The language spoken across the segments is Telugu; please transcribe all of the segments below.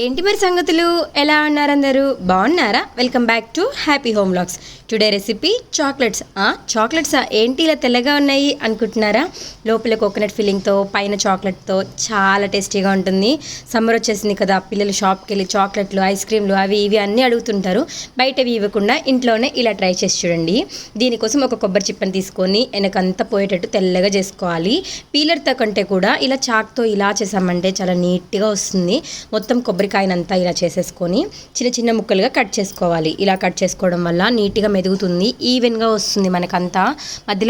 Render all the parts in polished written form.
ఏంటి మరి సంగతులు ఎలా ఉన్నారు అందరూ బాగున్నారా? Welcome back to happy home vlogs. Today recipe chocolates ఏంటి ఇలా తెల్లగా ఉన్నాయి అనుకుంటున్నారా? లోపల కోకోనట్ ఫిల్లింగ్తో పైన చాక్లెట్తో చాలా టేస్టీగా ఉంటుంది. సమ్మర్ వచ్చేసింది కదా, పిల్లలు షాప్కి వెళ్ళి చాక్లెట్లు ఐస్ క్రీమ్లు అవి ఇవి అన్నీ అడుగుతుంటారు. బయటవి ఇవ్వకుండా ఇంట్లోనే ఇలా ట్రై చేసి చూడండి. దీనికోసం ఒక కొబ్బరి చిప్పని తీసుకొని వెనకంతా పోయేటట్టు తెల్లగా చేసుకోవాలి. పీలర్తో కంటే కూడా ఇలా చాక్తో ఇలా చేసామంటే చాలా నీట్గా వస్తుంది. మొత్తం కొబ్బరికాయనంతా ఇలా చేసేసుకొని చిన్న చిన్న ముక్కలుగా కట్ చేసుకోవాలి. ఇలా కట్ చేసుకోవడం వల్ల నీట్గా మెదుగుతుంది, ఈవెన్గా వస్తుంది, మనకంతా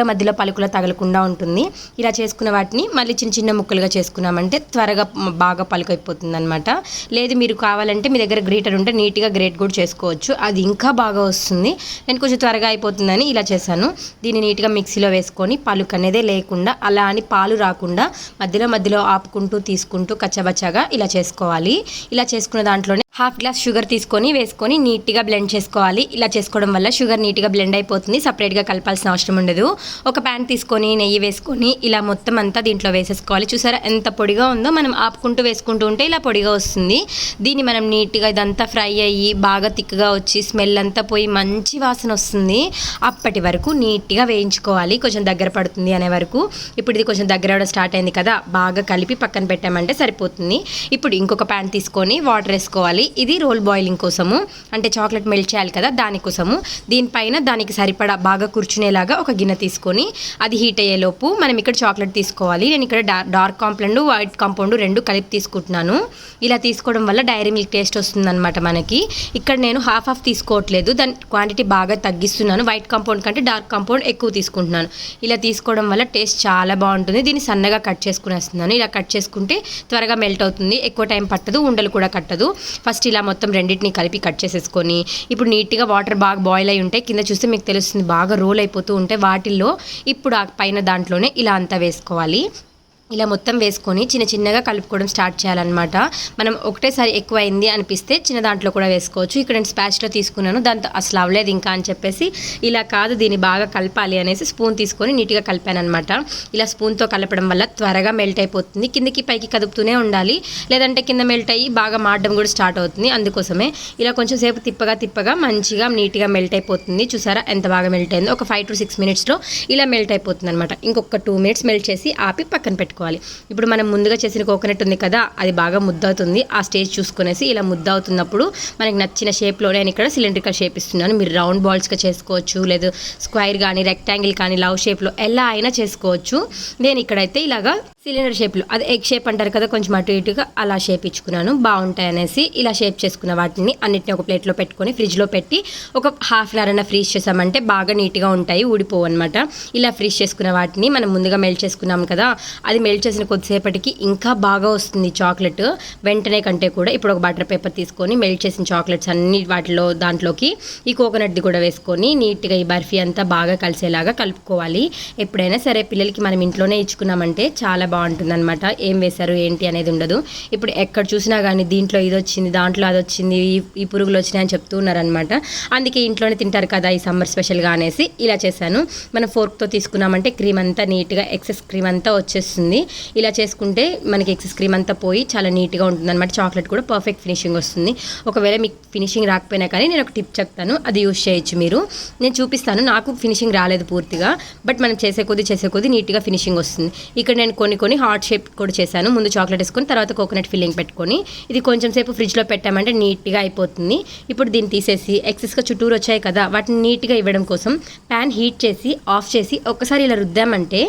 మధ్యలో పలుకుల తగలకుండా ఉంటుంది. ఇలా చేసుకున్న వాటిని మళ్ళీ చిన్న చిన్న ముక్కలుగా చేసుకున్నామంటే త్వరగా బాగా పలుకైపోతుంది అనమాట. లేదు మీరు కావాలంటే మీ దగ్గర గ్రేటర్ ఉంటే నీట్గా గ్రేట్ కూడా చేసుకోవచ్చు, అది ఇంకా బాగా వస్తుంది. నేను కొంచెం త్వరగా అయిపోతుందని ఇలా చేశాను. దీన్ని నీట్గా మిక్సీలో వేసుకొని పలుకు అనేదే లేకుండా, అలా అని పాలు రాకుండా మధ్యలో ఆపుకుంటూ తీసుకుంటూ కచ్చబచ్చగా ఇలా చేసుకోవాలి. ఇలా చేసుకున్న దాంట్లోనే హాఫ్ గ్లాస్ షుగర్ తీసుకొని వేసుకొని నీట్గా బ్లెండ్ చేసుకోవాలి. ఇలా చేసుకోవడం వల్ల షుగర్ నీట్గా బ్లెండ్ అయిపోతుంది, సపరేట్గా కలపాల్సిన అవసరం ఉండదు. ఒక ప్యాన్ తీసుకొని నెయ్యి వేసుకొని ఇలా మొత్తం అంతా దీంట్లో వేసేసుకోవాలి. చూసారా ఎంత పొడిగా ఉందో? మనం ఆపుకుంటూ వేసుకుంటూ ఉంటే ఇలా పొడిగా వస్తుంది. దీన్ని మనం నీట్గా ఇదంతా ఫ్రై అయ్యి బాగా తిక్కుగా వచ్చి స్మెల్ అంతా పోయి మంచి వాసన వస్తుంది. అప్పటి వరకు నీట్గా వేయించుకోవాలి, కొంచెం దగ్గర పడుతుంది అనే వరకు. ఇప్పుడు ఇది కొంచెం దగ్గర అవడం స్టార్ట్ అయింది కదా, బాగా కలిపి పక్కన పెట్టామంటే సరిపోతుంది. ఇప్పుడు ఇంకొక ప్యాన్ తీసుకొని వాటర్ వేసుకోవాలి. ఇది రోల్ బాయిలింగ్ కోసము, అంటే చాక్లెట్ మెల్ట్ చేయాలి కదా దానికోసము. దీనిపైన దానికి సరిపడా బాగా కూర్చునేలాగా ఒక గిన్నె తీసుకొని అది హీట్ అయ్యేలోపు మనం ఇక్కడ చాక్లెట్ తీసుకోవాలి. నేను ఇక్కడ డార్క్ కాంపౌండ్ వైట్ కాంపౌండ్ రెండు కలిపి తీసుకుంటున్నాను. ఇలా తీసుకోవడం వల్ల డైరీ మిల్క్ టేస్ట్ వస్తుందన్నమాట మనకి. ఇక్కడ నేను హాఫ్ తీసుకోవట్లేదు, దాని క్వాంటిటీ బాగా తగ్గిస్తున్నాను. వైట్ కాంపౌండ్ కంటే డార్క్ కాంపౌండ్ ఎక్కువ తీసుకుంటున్నాను. ఇలా తీసుకోవడం వల్ల టేస్ట్ చాలా బాగుంటుంది. దీన్ని సన్నగా కట్ చేసుకునేస్తున్నాను. ఇలా కట్ చేసుకుంటే త్వరగా మెల్ట్ అవుతుంది, ఎక్కువ టైం పట్టదు, ఉండలు కూడా కట్టదు. ఫస్ట్ ఇలా మొత్తం రెండింటిని కలిపి కట్ చేసేసుకొని ఇప్పుడు నీట్గా వాటర్ బాగా బాయిల్ అయి ఉంటాయి, కింద చూస్తే మీకు తెలుస్తుంది బాగా రోల్ అయిపోతూ ఉంటే వాటిల్లో ఇప్పుడు ఆ పైన దాంట్లోనే ఇలా అంతా వేసుకోవాలి. ఇలా మొత్తం వేసుకొని చిన్నగా కలుపుకోవడం స్టార్ట్ చేయాలన్నమాట. మనం ఒకటేసారి ఎక్కువ అయింది అనిపిస్తే చిన్న దాంట్లో కూడా వేసుకోవచ్చు. ఇక్కడ నేను స్పాచ్లో తీసుకున్నాను, దాంతో అసలు అవ్వలేదు ఇంకా అని చెప్పేసి ఇలా కాదు దీన్ని బాగా కలపాలి అనేసి స్పూన్ తీసుకొని నీట్గా కలిపాను అనమాట. ఇలా స్పూన్తో కలపడం వల్ల త్వరగా మెల్ట్ అయిపోతుంది. కిందకి పైకి కదుపుతూనే ఉండాలి, లేదంటే కింద మెల్ట్ అయ్యి బాగా మాడడం కూడా స్టార్ట్ అవుతుంది. అందుకోసమే ఇలా కొంచెం సేపు తిప్పగా మంచిగా నీట్గా మెల్ట్ అయిపోతుంది. చూసారా ఎంత బాగా మెల్ట్ అయిందో? ఒక 5 to 6 minutesలో ఇలా మెల్ట్ అయిపోతుంది అనమాట. ఇంకొక 2 minutes మెల్ట్ చేసి ఆపి పక్కన పెట్టుకోవాలి. ఇప్పుడు మనం ముందుగా చేసిన కోకోనట్ ఉంది కదా, అది బాగా ముద్దవుతుంది. ఆ స్టేజ్ చూసుకునేసి ఇలా ముద్ద అవుతున్నప్పుడు మనకి నచ్చిన షేప్లో, నేను ఇక్కడ సిలిండ్రికల్ షేప్ ఇస్తున్నాను, మీరు రౌండ్ బాల్స్గా చేసుకోవచ్చు, లేదు స్క్వైర్ కానీ రెక్టాంగిల్ కానీ లవ్ షేప్లో ఎలా అయినా చేసుకోవచ్చు. నేను ఇక్కడైతే ఇలాగా సిలిండర్ షేప్లో, అది ఎగ్ షేప్ అంటారు కదా, కొంచెం అటు ఇటుగా అలా షేప్ ఇచ్చుకున్నాను. బాగుంటాయి అనేసి ఇలా షేప్ చేసుకున్న వాటిని అన్నిటిని ఒక ప్లేట్లో పెట్టుకొని ఫ్రిడ్జ్లో పెట్టి ఒక హాఫ్ అన్ అవర్ అన్న ఫ్రీజ్ చేసామంటే బాగా నీట్గా ఉంటాయి, ఊడిపోవు అనమాట. ఇలా ఫ్రీజ్ చేసుకున్న వాటిని మనం ముందుగా మెల్ట్ చేసుకున్నాం కదా, అది మెల్ట్ చేసిన కొద్దిసేపటికి ఇంకా బాగా వస్తుంది చాక్లెట్ వెంటనే కంటే కూడా. ఇప్పుడు ఒక బటర్ పేపర్ తీసుకొని మెల్ట్ చేసిన చాక్లెట్స్ అన్ని దాంట్లోకి ఈ కోకోనట్ది కూడా వేసుకొని నీట్గా ఈ బర్ఫీ అంతా బాగా కలిసేలాగా కలుపుకోవాలి. ఎప్పుడైనా సరే పిల్లలకి మనం ఇంట్లోనే ఇచ్చుకున్నామంటే చాలా బాగుంటుంది అనమాట. ఏం వేశారు ఏంటి అనేది ఉండదు. ఇప్పుడు ఎక్కడ చూసినా కానీ దీంట్లో ఇది వచ్చింది, దాంట్లో అది వచ్చింది, ఈ పురుగులు వచ్చినాయి అని చెప్తూ ఉన్నారనమాట. అందుకే ఇంట్లోనే తింటారు కదా ఈ సమ్మర్ స్పెషల్గా అనేసి ఇలా చేశాను. మనం ఫోర్క్తో తీసుకున్నామంటే క్రీమ్ అంతా నీట్గా ఎక్సెస్ క్రీమ్ అంతా వచ్చేస్తుంది. ఇలా చేసుకుంటే మనకి ఎక్సెస్ క్రీమ్ అంతా పోయి చాలా నీట్గా ఉంటుంది అనమాట. చాక్లెట్ కూడా పర్ఫెక్ట్ ఫినిషింగ్ వస్తుంది. ఒకవేళ మీకు ఫినిషింగ్ రాకపోయినా కానీ నేను ఒక టిప్ చెప్తాను, అది యూస్ చేయొచ్చు మీరు. నేను చూపిస్తాను, నాకు ఫినిషింగ్ రాలేదు పూర్తిగా, బట్ మనం చేసే కొద్దీ నీట్గా ఫినిషింగ్ వస్తుంది. ఇక్కడ నేను కొన్ని హార్ట్ షేప్ కూడా చేశాను. ముందు చాక్లెట్ వేసుకొని తర్వాత కోకోనట్ ఫిల్లింగ్ పెట్టుకొని ఇది కొంచెం సేపు ఫ్రిడ్జ్లో పెట్టామంటే నీట్గా అయిపోతుంది. ఇప్పుడు దీన్ని తీసేసి ఎక్సెస్గా చుట్టూరు వచ్చాయి కదా, వాటిని నీట్గా ఇవ్వడం కోసం ప్యాన్ హీట్ చేసి ఆఫ్ చేసి ఒక్కసారి ఇలా రుద్దామంటే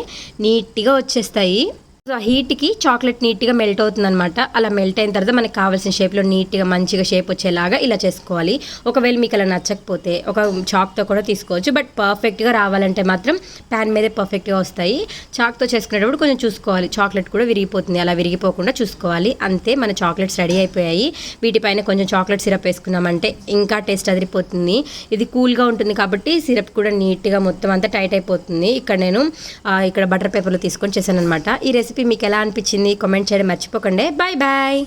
నీట్గా వచ్చేస్తాయి. సో ఆ హీట్కి చాక్లెట్ నీట్గా మెల్ట్ అవుతుంది అనమాట. అలా మెల్ట్ అయిన తర్వాత మనకి కావాల్సిన షేప్లో నీట్గా మంచిగా షేప్ వచ్చేలాగా ఇలా చేసుకోవాలి. ఒకవేళ మీకు అలా నచ్చకపోతే ఒక చాక్తో కూడా తీసుకోవచ్చు, బట్ పర్ఫెక్ట్గా రావాలంటే మాత్రం ప్యాన్ మీదే పర్ఫెక్ట్గా వస్తాయి. చాక్తో చేసుకునేటప్పుడు కొంచెం చూసుకోవాలి, చాక్లెట్ కూడా విరిగిపోతుంది, అలా విరిగిపోకుండా చూసుకోవాలి. అంతే, మన చాక్లెట్స్ రెడీ అయిపోయాయి. వీటిపైన కొంచెం చాక్లెట్ సిరప్ వేసుకున్నామంటే ఇంకా టేస్ట్ అదిరిపోతుంది. ఇది కూల్గా ఉంటుంది కాబట్టి సిరప్ కూడా నీట్గా మొత్తం అంతా టైట్ అయిపోతుంది. ఇక్కడ నేను ఇక్కడ బటర్ పేపర్లో తీసుకొని చేశాను అనమాట. ఈ రెసిపీ మీకు ఎలా అనిపించింది కామెంట్ చేయడం మర్చిపోకండి. Bye bye.